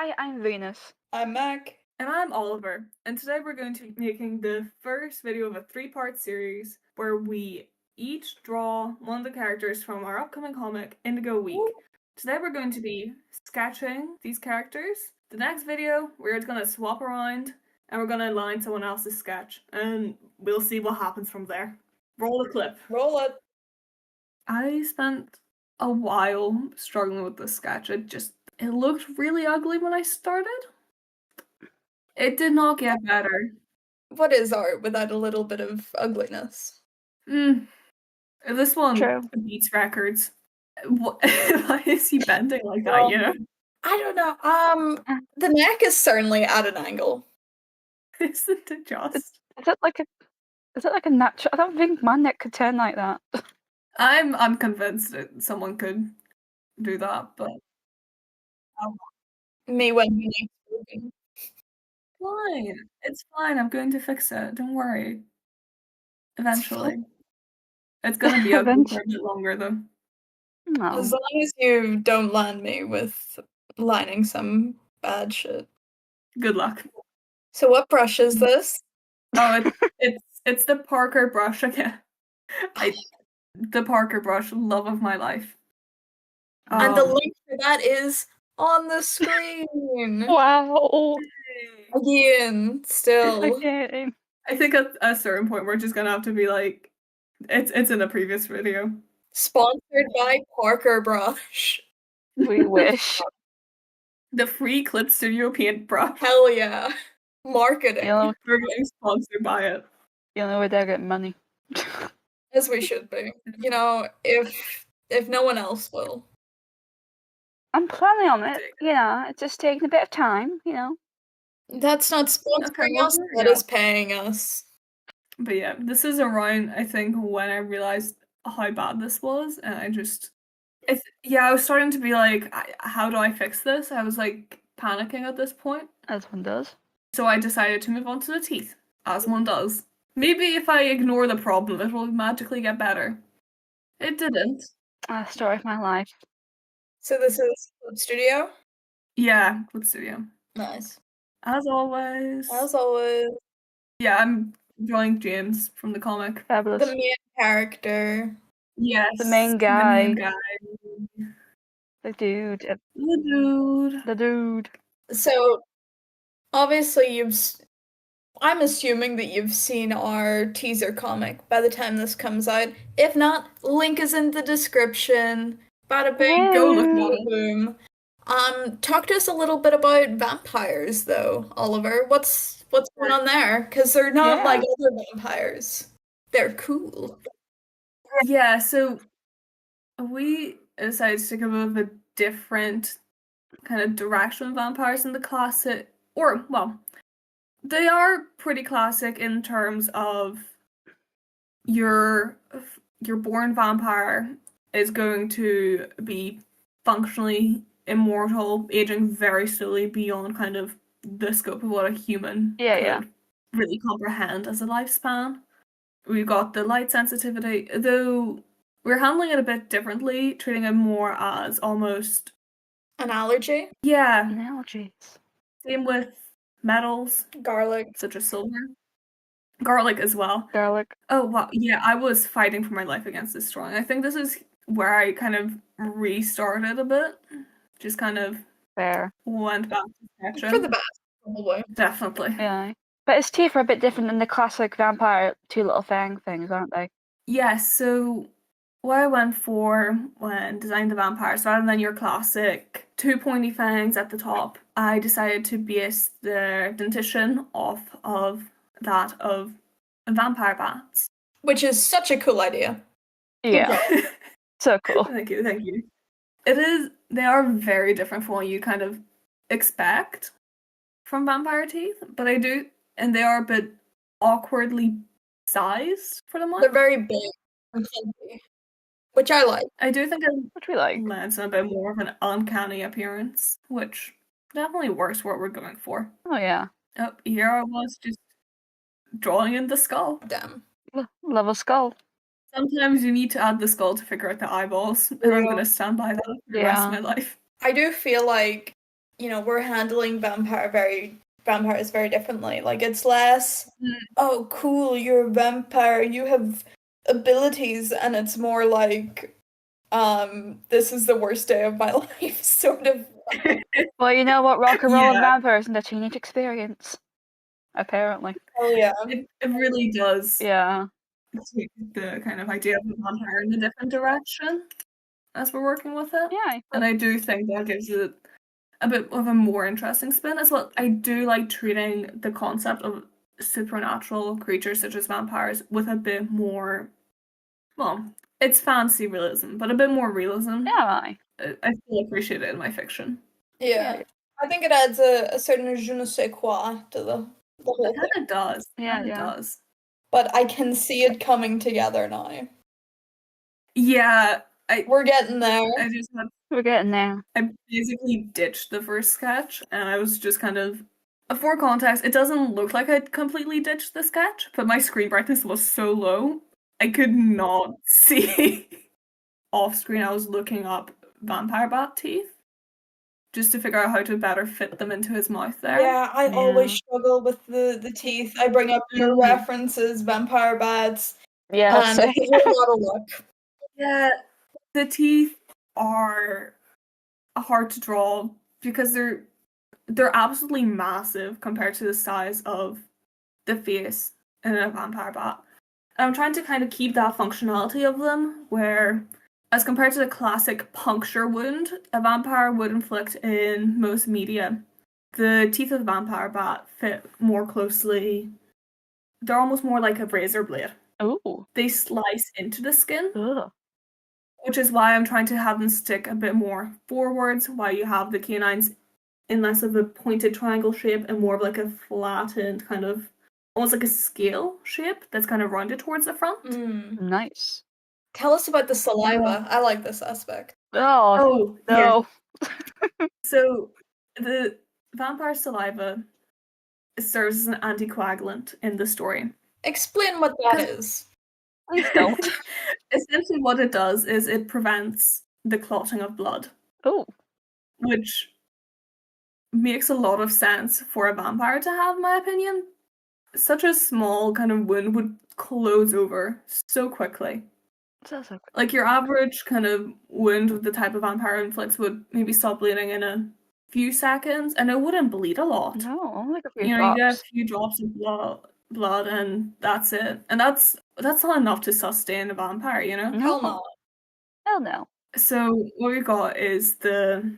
Hi, I'm Venus. I'm Mac. And I'm Oliver, and today we're going to be making the first video of a 3-part series where we each draw one of the characters from our upcoming comic, Indigo Week. Woo. Today we're going to be sketching these characters. The next video, we're going to swap around, and we're going to align someone else's sketch, and we'll see what happens from there. Roll the clip. Roll it. I spent a while struggling with this sketch. It looked really ugly when I started. It did not get better. What is art without a little bit of ugliness? This one True. beats records. Why is he bending like that, you know? I don't know. The neck is certainly at an angle. Isn't it just? Is it like a natural? I don't think my neck could turn like that. I'm convinced that someone could do that, but Me when my neck's broken. fine. It's fine. I'm going to fix it. Don't worry. Eventually. It's gonna be ugly for a bit longer though. No. As long as you don't land me with lining some bad shit. Good luck. So what brush is this? Oh, it's the Parker brush again. The Parker brush, love of my life. And the link for that is on the screen. Wow. Again, still. Okay. I think at a certain point we're just gonna have to be like, it's in a previous video. Sponsored by Parker Brush. We wish. The free Clip Studio paint brush. Hell yeah. Marketing. You know, We're getting sponsored by it. you know where they're getting money. As we should be. You know, if no one else will. I'm planning on it. You know, it's just taking a bit of time. You know. That's not sponsoring well, us, that is paying us. But yeah, this is around, I think, when I realized how bad this was, and I was starting to be like, how do I fix this? I was like panicking at this point. As one does. So I decided to move on to the teeth, as one does. Maybe if I ignore the problem, it will magically get better. It didn't. Story of my life. So this is Clip Studio? Yeah, Clip Studio. Nice. As always. As always. Yeah, I'm drawing James from the comic. Fabulous. The main character. Yes. The main guy. The dude. The dude. So, obviously I'm assuming that you've seen our teaser comic by the time this comes out. If not, link is in the description. Bada bing, Go look bada at it. boom. Talk to us a little bit about vampires, though, Oliver. What's going on there? Because they're not like other vampires. They're cool. Yeah, so we decided to take a bit of a different kind of direction with vampires in the classic, they are pretty classic in terms of your born vampire is going to be functionally immortal, aging very slowly beyond kind of the scope of what a human could really comprehend as a lifespan. We've got the light sensitivity, though we're handling it a bit differently, treating it more as almost an allergy. Yeah. Allergies. Same with metals. Garlic. Such as silver. Garlic as well. Garlic. Oh, wow. Yeah, I was fighting for my life against this drawing. I think this is where I kind of restarted a bit. Just kind of went back to sketching. For the best, probably. Definitely. Yeah. But his teeth are a bit different than the classic vampire two little fang things, aren't they? Yes, so what I went for when designing the vampires, rather than your classic two pointy fangs at the top, I decided to base the dentition off of that of vampire bats. Which is such a cool idea. Yeah. So cool. Thank you. They are very different from what you kind of expect from vampire teeth, but they are a bit awkwardly sized for the most. They're very big and heavy, which I like. I do think which we like. Lands a bit more of an uncanny appearance, which definitely works what we're going for. Oh yeah. Oh, here I was just drawing in the skull. Damn. Love a skull. Sometimes you need to add the skull to figure out the eyeballs, and I'm going to stand by that for the rest of my life. I do feel like we're handling vampires very differently. Like, it's less, oh, cool, you're a vampire, you have abilities, and it's more like, this is the worst day of my life, sort of. Well, you know what? Rock and roll and Yeah. vampires and the teenage experience. Apparently. Oh, yeah. It really does Yeah. take the kind of idea of a vampire in a different direction as we're working with it. Yeah. And I do think that gives it a bit of a more interesting spin as well. I do like treating the concept of supernatural creatures such as vampires with a bit more, well, it's fancy realism, but a bit more realism. Yeah. I still appreciate it in my fiction. Yeah. I think it adds a certain je ne sais quoi to the whole It thing. kind of does. Yeah, It yeah. does. But I can see it coming together now. Yeah, We're getting there. We're getting there. I basically ditched the first sketch, and I was just kind of. For context, it doesn't look like I completely ditched the sketch, but my screen brightness was so low, I could not see off screen. I was looking up vampire bat teeth just to figure out how to better fit them into his mouth there. Yeah, I always struggle with the teeth. I bring up your references, vampire bats, Yeah, and it's a lot of luck. Yeah, the teeth are hard to draw because they're absolutely massive compared to the size of the face in a vampire bat. And I'm trying to kind of keep that functionality of them, where, as compared to the classic puncture wound a vampire would inflict in most media, the teeth of the vampire bat fit more closely. They're almost more like a razor blade. Ooh. They slice into the skin. Ugh. Which is why I'm trying to have them stick a bit more forwards, why you have the canines in less of a pointed triangle shape and more of like a flattened kind of, almost like a scale shape that's kind of rounded towards the front. Nice. Tell us about the saliva. I like this aspect. Oh, no. Yeah. So the vampire saliva serves as an anticoagulant in the story. Explain what that is. Please don't. Essentially what it does is it prevents the clotting of blood. Oh. Which makes a lot of sense for a vampire to have, in my opinion. Such a small kind of wound would close over so quickly. Like your average kind of wound with the type of vampire inflicts would maybe stop bleeding in a few seconds, and it wouldn't bleed a lot. No, only like a few You drops. get a few drops of blood, and that's it. And that's not enough to sustain a vampire, you know? Hell no. Hell no. So what we got is the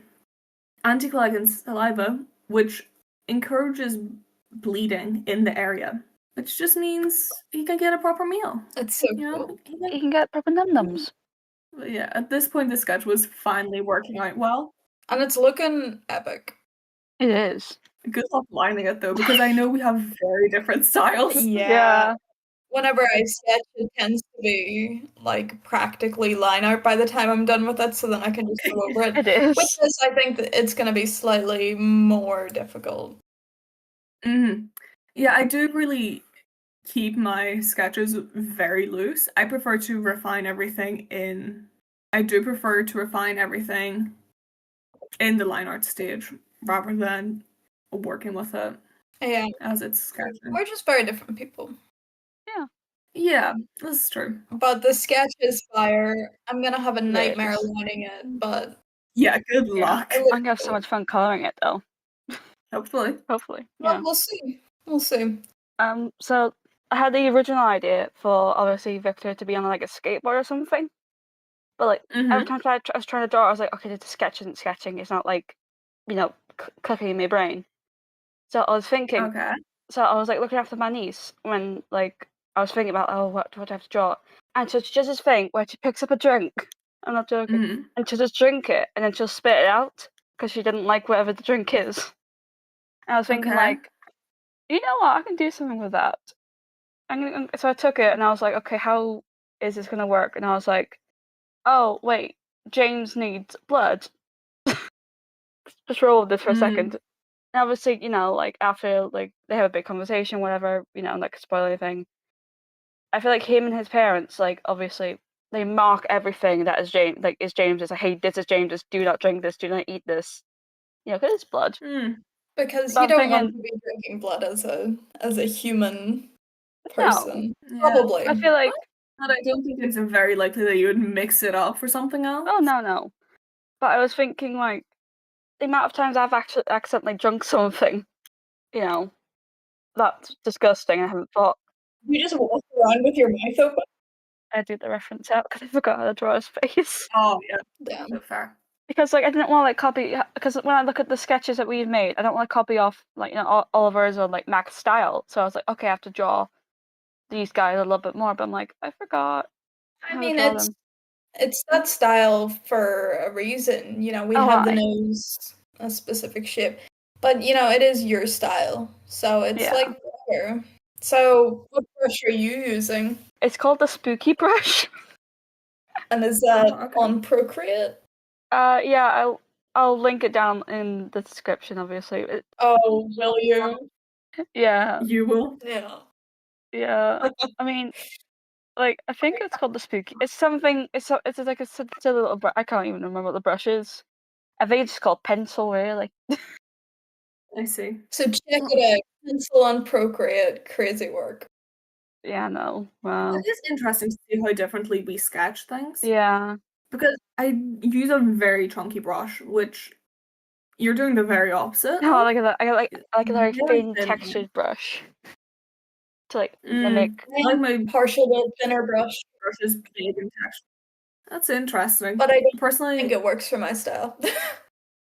anticoagulant saliva, which encourages bleeding in the area, which just means he can get a proper meal. It's so cool. You can get proper num-nums. But yeah, at this point the sketch was finally working out well. And it's looking epic. It is. Good luck lining it though, because I know we have very different styles. Yeah. Whenever I sketch, it tends to be like practically line art by the time I'm done with it, so then I can just go over it. It is. With this, I think that it's going to be slightly more difficult. Yeah, I do really keep my sketches very loose. I prefer to refine everything in the line art stage rather than working with it as it's sketching. We're just very different people. Yeah, that's true. But the sketch is fire. I'm gonna have a nightmare lining it, but yeah, good luck. I'm gonna have so much fun coloring it though. Hopefully. Well, we'll see. We'll see. So I had the original idea for obviously Victor to be on like a skateboard or something. But like every time I was trying to draw, I was like, okay, the sketch isn't sketching. It's not like, clicking in my brain. So I was thinking. Okay. So I was like looking after my niece when like I was thinking about what do I have to draw, and so she does this thing where she picks up a drink. I'm not joking, and she'll just drink it and then she'll spit it out because she didn't like whatever the drink is. And I was thinking like, you know what, I can do something with that. So I took it and I was like, okay, how is this gonna work? And I was like, oh wait, James needs blood. Just roll with this for a second. And obviously, like after like they have a big conversation, whatever, like spoil anything. I feel like him and his parents, like obviously, they mark everything that is James. Like is James's. Like, hey, this is James's. Do not drink this. Do not eat this. You know, because it's blood. Because But you I'm don't want thinking- to be drinking blood as a human No. person. Yeah. Probably. I feel like But I don't think it's very likely that you would mix it up for something else. oh no. But I was thinking like the amount of times I've actually accidentally drunk something, you know, that's disgusting. I haven't thought You just walk around with your mouth open. I did the reference out because I forgot how to draw his face. Oh yeah, Damn. so fair. Because like I didn't want to like copy because when I look at the sketches that we've made, I don't want to copy off like Oliver's or like Mac's style. So I was like, okay, I have to draw these guys a little bit more. But I'm like, I forgot. I mean, it's that style for a reason. You know, we have the nose a specific shape, but you know, it is your style, so it's like whatever. So, what brush are you using? It's called the spooky brush. And is that on Procreate? Yeah, I'll link it down in the description, obviously. Oh, will you? Yeah. You will? Yeah. Yeah. I mean, like, I think it's called the spooky. It's something. It's like a silly little brush. I can't even remember what the brush is. I think it's called pencil, really. I see. So check it out. Pencil on Procreate, crazy work. Yeah, no. Wow. It is interesting to see how differently we sketch things. Yeah. Because I use a very chunky brush, which you're doing the very opposite. No, I got a very thin thin textured brush to like Mm, mimic. I like my partial bit thinner brush. brushes big and textured. That's interesting. But I don't personally think it works for my style.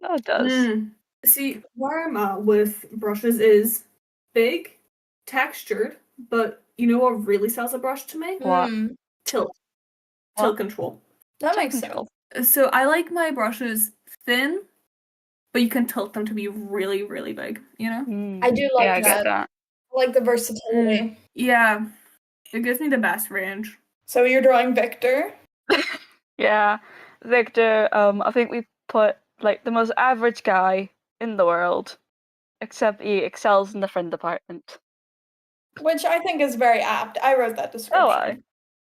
No, it does. See, where I'm at with brushes is big, textured, but you know what really sells a brush to me? What? Tilt. What? Tilt control. That makes Control. sense. So I like my brushes thin, but you can tilt them to be really, really big, you know? I do like Yeah, I that. get that. I like the versatility. Yeah. It gives me the best range. So you're drawing Victor? Yeah. Victor, I think we put like the most average guy in the world, except he excels in the friend department. Which I think is very apt. I wrote that description. Oh, I.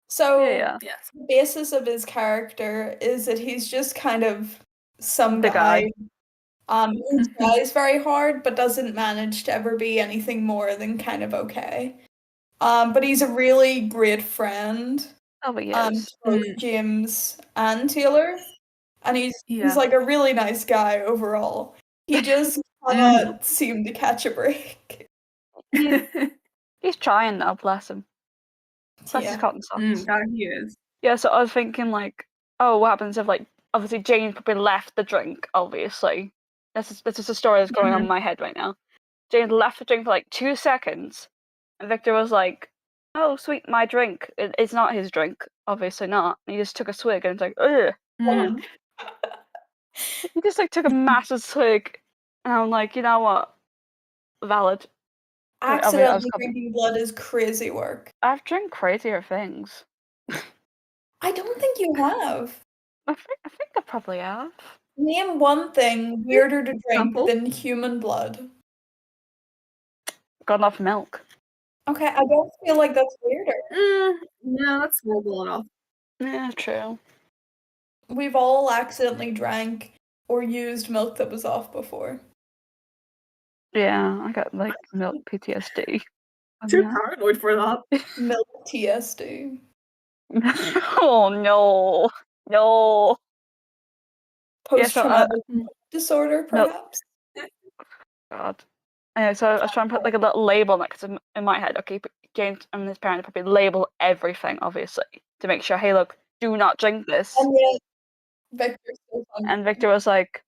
So Yeah. Yes. the basis of his character is that he's just kind of some The guy. He tries very hard, but doesn't manage to ever be anything more than kind of okay. But he's a really great friend. Oh, he is. Both James and Taylor. And he's Yeah. like a really nice guy overall. He just cannot seem to catch a break. He's trying now, bless him. That's Yeah. his cotton socks. That he is. Yeah, so I was thinking like, oh, what happens if like obviously Jane probably left the drink, obviously. This is a story that's going on in my head right now. Jane left the drink for like 2 seconds, and Victor was like, "Oh, sweet, my drink. It's not his drink, obviously not." And he just took a swig, and it's like, ugh. He just like took a massive swig, and I'm like, you know what? Valid. Accidentally drinking blood is crazy work. I've drank crazier things. I don't think you have. I think I probably have. Name one thing weirder to drink than human blood. Got enough milk. Okay, I don't feel like that's weirder. No, that's horrible enough. Yeah, true. We've all accidentally drank or used milk that was off before. Yeah, I got like milk PTSD. Too paranoid for that. Milk TSD. Oh no. No. Post-traumatic disorder, perhaps? God. Anyway, so I was trying to put like a little label on it because in my head, okay, James and his parents probably label everything, obviously, to make sure, hey, look, do not drink this. And yet, Victor's so fun. And Victor was like,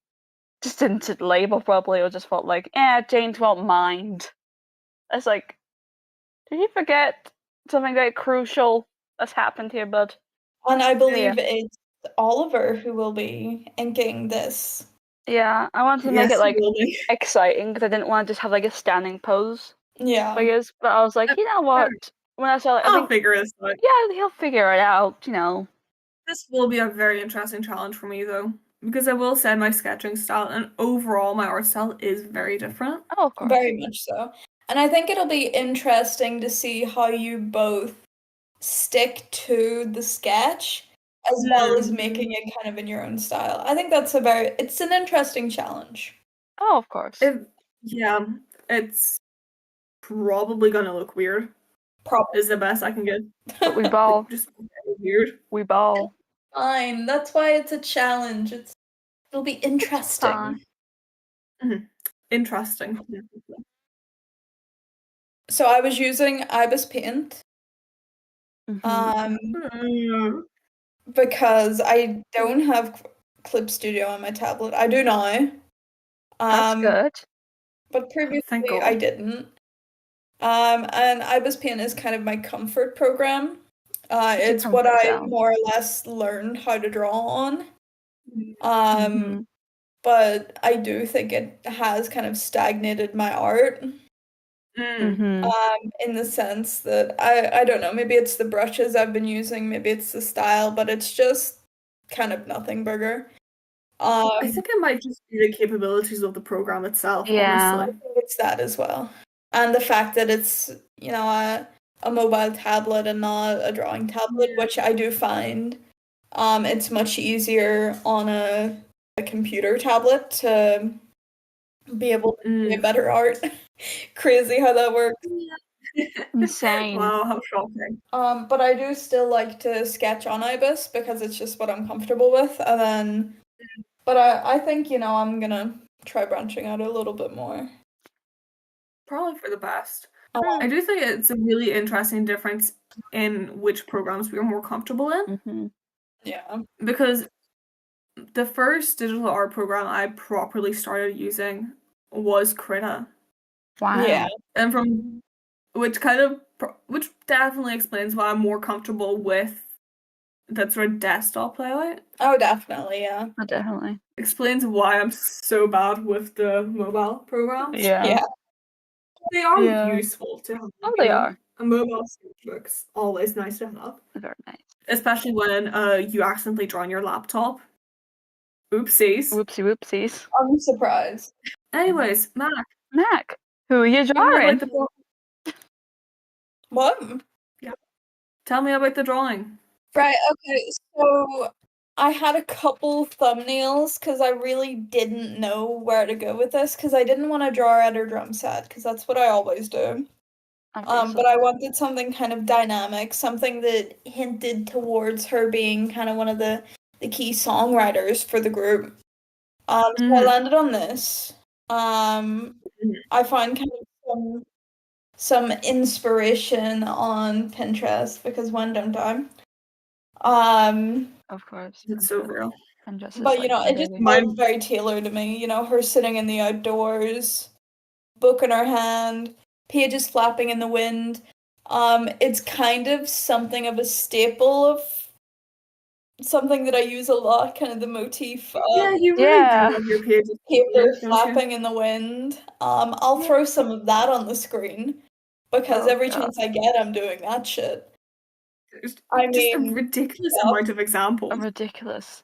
just didn't label properly, or just felt like, James won't mind. It's like, did you forget something very crucial that's happened here, bud? And I believe it's Oliver who will be inking this. Yeah, I wanted to make it like exciting because I didn't want to just have like a standing pose. Yeah. But I was like, you know what? When I saw it, I'll figure this out. Yeah, he'll figure it out, you know. This will be a very interesting challenge for me though. Because I will say my sketching style and overall my art style is very different. Oh, of course. Very much so. And I think it'll be interesting to see how you both stick to the sketch as well as making it kind of in your own style. I think that's it's an interesting challenge. Oh, of course. It's probably gonna look weird. Probably. Is the best I can get. But we ball. Just weird. We ball. Fine. That's why it's a challenge. It'll be interesting. Interesting. So I was using Ibis Paint. Because I don't have Clip Studio on my tablet. I do now. That's good. But previously I didn't. And Ibis Paint is kind of my comfort program. It's what I more or less learned how to draw on. But I do think it has kind of stagnated my art. In the sense that I don't know, maybe it's the brushes I've been using, maybe it's the style, but it's just kind of nothing burger. I think it might just be the capabilities of the program itself, honestly. I think it's that as well. And the fact that it's, a mobile tablet and not a drawing tablet, which I do find it's much easier on a computer tablet to be able to create better art. Crazy how that works. Insane. Wow, how shocking. But I do still like to sketch on Ibis because it's just what I'm comfortable with. And then, but I think, I'm gonna try branching out a little bit more. Probably for the best. I do think it's a really interesting difference in which programs we're more comfortable in. Yeah. Because the first digital art program I properly started using was Krita. Wow. Yeah. And which definitely explains why I'm more comfortable with that sort of desktop layout. Oh, definitely, yeah. Oh, definitely. Explains why I'm so bad with the mobile programs. Yeah. They are useful to have. Oh, they are. A mobile sketchbook's always nice to have. Very nice. Especially when you accidentally draw on your laptop. Oopsies. Whoopsies. I'm surprised. Anyways, Mac, who are you drawing? What? Yeah. Tell me about the drawing. Right, okay, so I had a couple thumbnails because I really didn't know where to go with this because I didn't want to draw at her drum set because that's what I always do. But I wanted something kind of dynamic, something that hinted towards her being kind of one of the key songwriters for the group. So I landed on this. I find kind of some inspiration on Pinterest because when don't I? Of course. It's so real. But it just felt very tailored to me. Her sitting in the outdoors, book in her hand, pages flapping in the wind. It's kind of something of a staple of something that I use a lot, kind of the motif of you really do love your pages. Paper flapping in the wind. I'll throw some of that on the screen because every chance I get, I'm doing that shit. I mean, just a ridiculous amount of examples. Ridiculous.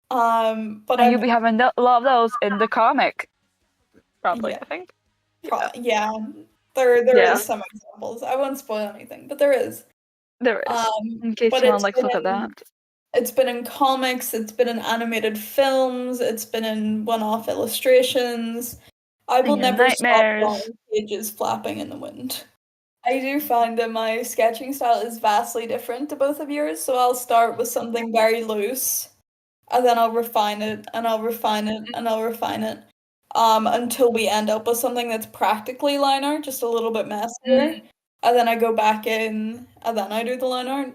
But you'll be having a lot of those in the comic, probably. I think. Yeah, there is some examples. I won't spoil anything, but there is. There is. In case you want to look at that. It's been in comics. It's been in animated films. It's been in one-off illustrations. I will never stop drawing pages flapping in the wind. I do find that my sketching style is vastly different to both of yours, so I'll start with something very loose, and then I'll refine it, and I'll refine it, and I'll refine it, until we end up with something that's practically line art, just a little bit messier, and then I go back in, and then I do the line art.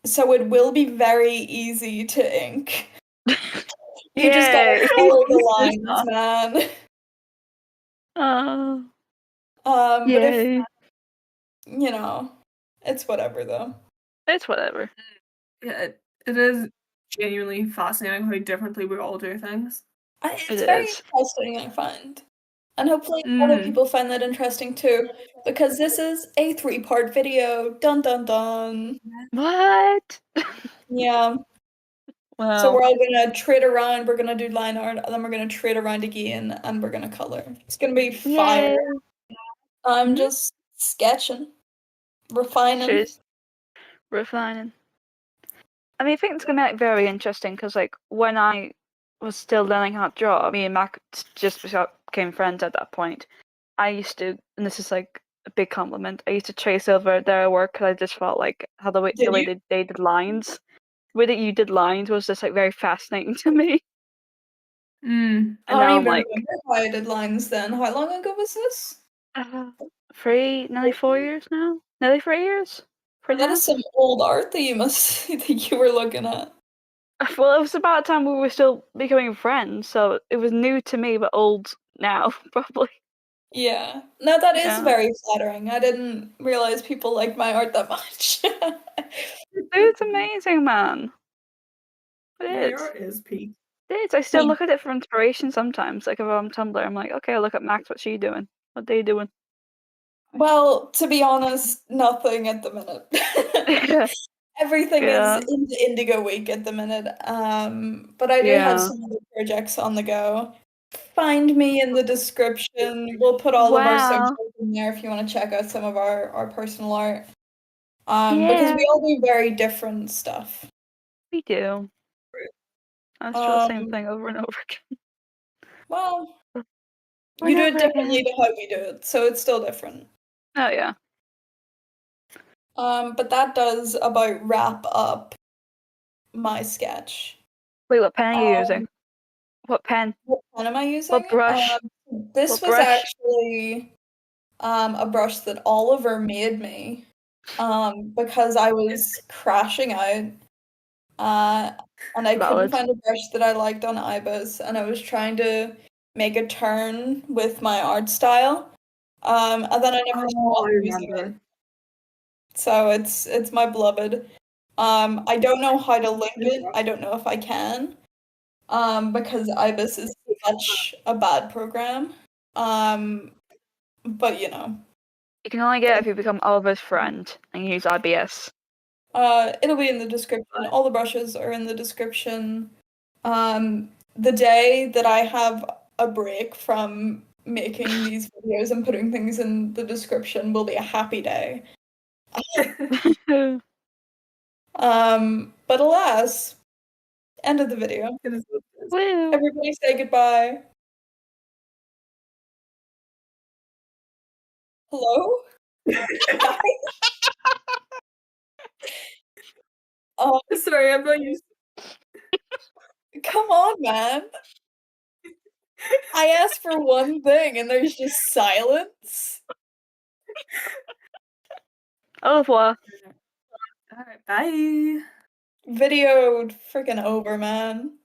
So it will be very easy to ink. You just gotta follow the lines, man. But if it's whatever though. It's whatever. Yeah, it is genuinely fascinating how differently we all do things. It's very interesting, I find. And hopefully other people find that interesting too. Because this is a 3-part video. Dun dun dun. What? Yeah. Wow. So we're all gonna trade around, we're gonna do line art, and then we're gonna trade around again, and we're gonna color. It's gonna be fire. I'm just sketching. Refining. Refining. I mean, I think it's gonna be like very interesting because like when I was still learning how to draw, me and Mac just became friends at that point. I used to, and this is like a big compliment. I used to trace over their work because I just felt like how the way they did lines, the way that you did lines was just like very fascinating to me. Mm. I And don't now I'm even like, remember how I did lines then. How long ago was this? nearly 4 years now, nearly 3 years. That is some old art that you must that you were looking at. Well, it was about time we were still becoming friends, so it was new to me, but old now, probably. Yeah. No, that is Yeah. very flattering. I didn't realize people liked my art that much. It's amazing, man. It Yeah, is. your art is peak. It is. I still look at it for inspiration sometimes. Like if I'm on Tumblr, I'm like, okay, I'll look at Max. What's she doing? What they doing? Well, to be honest, nothing at the minute. Everything is in the Indigo Week at the minute. But I do have some other projects on the go. Find me in the description. We'll put all of our socials in there if you want to check out some of our personal art. Because we all do very different stuff. We do. I draw the same thing over and over again. Well, you do it differently to how we do it, so it's still different. Oh yeah. But that does about wrap up my sketch. Wait, what pen are you using? What pen? What pen am I using? What brush? This was actually a brush that Oliver made me because I was crashing out and I couldn't find a brush that I liked on Ibis, and I was trying to make a turn with my art style, and then I never stopped using it. So it's my beloved. I don't know how to link it. I don't know if I can, because Ibis is such a bad program. But you know. You can only get it if you become Oliver's friend and use IBS. It'll be in the description. All the brushes are in the description. The day that I have a break from making these videos and putting things in the description will be a happy day. But alas, end of the video. Woo. Everybody say goodbye. Hello? Sorry, I'm not used. Come on, man. I asked for one thing and there's just silence. Au revoir. Alright, bye. Video freaking over, man.